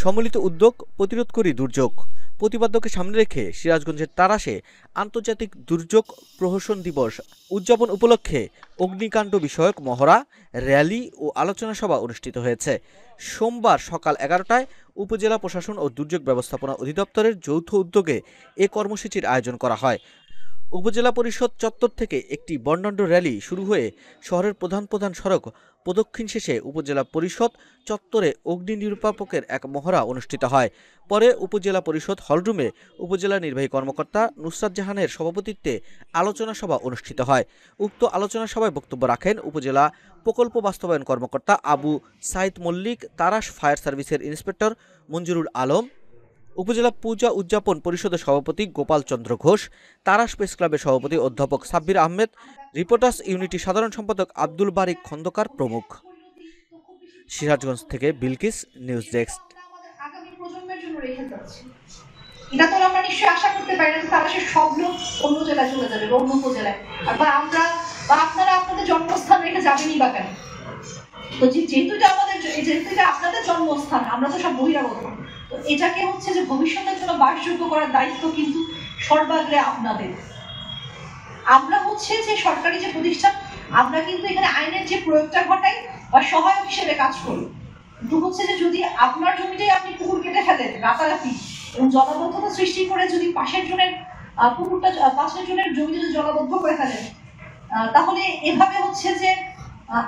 সম্মিলিত উদ্যোগ প্রতিরোধ করি দুর্যোগ প্রতিপাদ্যকে সামনে রেখে সিরাজগঞ্জের তাড়াশে আন্তর্জাতিক দুর্যোগ প্রহসন দিবস উদযাপন উপলক্ষে অগ্নিকাণ্ড বিষয়ক মহড়া, র্যালি ও আলোচনা সভা অনুষ্ঠিত হয়েছে। সোমবার সকাল 11টায় উপজেলা প্রশাসন ও দুর্যোগ ব্যবস্থাপনা অধিদপ্তরের যৌথ উদ্যোগে এ কর্মসূচির আয়োজন করা হয়। উপজেলা পরিষদ চত্বর থেকে একটি বর্ণাঢ্য র্যালি শুরু হয়ে শহরের প্রধান প্রধান সড়ক প্রদক্ষিণ শেষে উপজেলা পরিষদ চত্বরে অগ্নি নির্বাপকের এক মহড়া অনুষ্ঠিত হয়। পরে উপজেলা পরিষদ হলরুমে উপজেলা নির্বাহী কর্মকর্তা নুসরাত জাহানের সভাপতিত্বে আলোচনা সভা অনুষ্ঠিত হয়। উক্ত আলোচনা সভায় বক্তব্য রাখেন উপজেলা প্রকল্প বাস্তবায়ন কর্মকর্তা আবু সাইদ মল্লিক, তারাশ ফায়ার সার্ভিসের ইন্সপেক্টর মঞ্জুরুল আলম, উপজেলা পূজা উদযাপন পরিষদের সভাপতি গোপাল চন্দ্র ঘোষ, তারাশ প্রেস ক্লাবের সভাপতি অধ্যাপক সাব্বির আহমেদ, রিপোর্টার্স ইউনিটি সাধারণ সম্পাদক আব্দুল বারিক খন্দকার প্রমুখ। সিরাজগঞ্জ থেকে বিলকিস, নিউজ ডেস্ক। এটা তো আমরা নিশ্চয়ই আশা করতে পারি না তারা সব লোক অন্য জেলায় চলে যাবে, অন্য উপজেলায়, বা আমরা বা আপনারা আপনাদের জন্মস্থান রেখে যাবেনই বা কেন? তো যেহেতু এটা আপনাদের জন্মস্থান, আমরা তো সব বহিরাগত, তো এটাকে হচ্ছে যে ভবিষ্যতের জন্য বাসযোগ্য করার দায়িত্ব কিন্তু সর্বাগ্রে আপনাদের। আমরা হচ্ছে যে সরকারি যে প্রতিষ্ঠান, আমরা কিন্তু এখানে আইনের যে প্রয়োগটা ঘটাই বা সহায়ক হিসেবে কাজ করি। কিন্তু হচ্ছে যে যদি আপনার জমিটাই আপনি পুকুর কেটে ফেলেন রাতারাতি এবং জলাবদ্ধতা সৃষ্টি করে যদি পাশের জনের পুকুরটা, পাশের জনের জমি যদি জলাবদ্ধ করে ফেলেন, তাহলে এভাবে হচ্ছে যে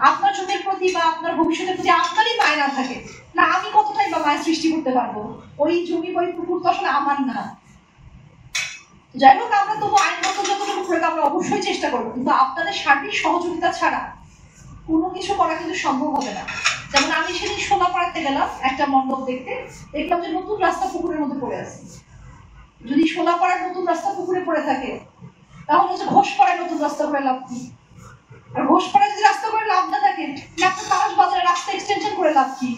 আপনার জমির প্রতি বা আপনার ভবিষ্যতের প্রতি আপনারই মায় না থাকে, না আমি কতটাই বা মায় সৃষ্টি করতে পারবো? ওই জমি ওই পুকুর তো আসলে আমার না। যাই হোক, আমরা তবু আইনগত যতটুকু প্রয়োগ আমরা অবশ্যই চেষ্টা করবো, কিন্তু আপনাদের সার্বিক সহযোগিতা ছাড়া কোনো কিছু করা কিন্তু সম্ভব হবে না। যেমন আমি সেদিন সোনাপাড়াতে গেলাম একটা মণ্ডপ দেখতে, দেখলাম যে নতুন রাস্তা পুকুরের মধ্যে পড়ে আছে। যদি সোনাপাড়ার নতুন রাস্তা পুকুরে পড়ে থাকে, তাহলে হচ্ছে ঘোষপাড়ায় নতুন রাস্তা করে লাভ কি? আর ঘোষপাড়ায় যদি রাস্তা করে লাভ না থাকে, আপনার তারাশ বাজারে রাস্তা এক্সটেনশন করে লাভ কি?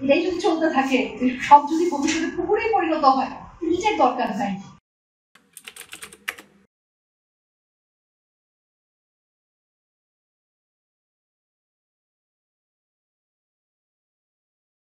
এটাই যদি চলতে থাকে, সব যদি ভবিষ্যতে পুকুরেই পরিণত হয়, নিজের দরকার নাই।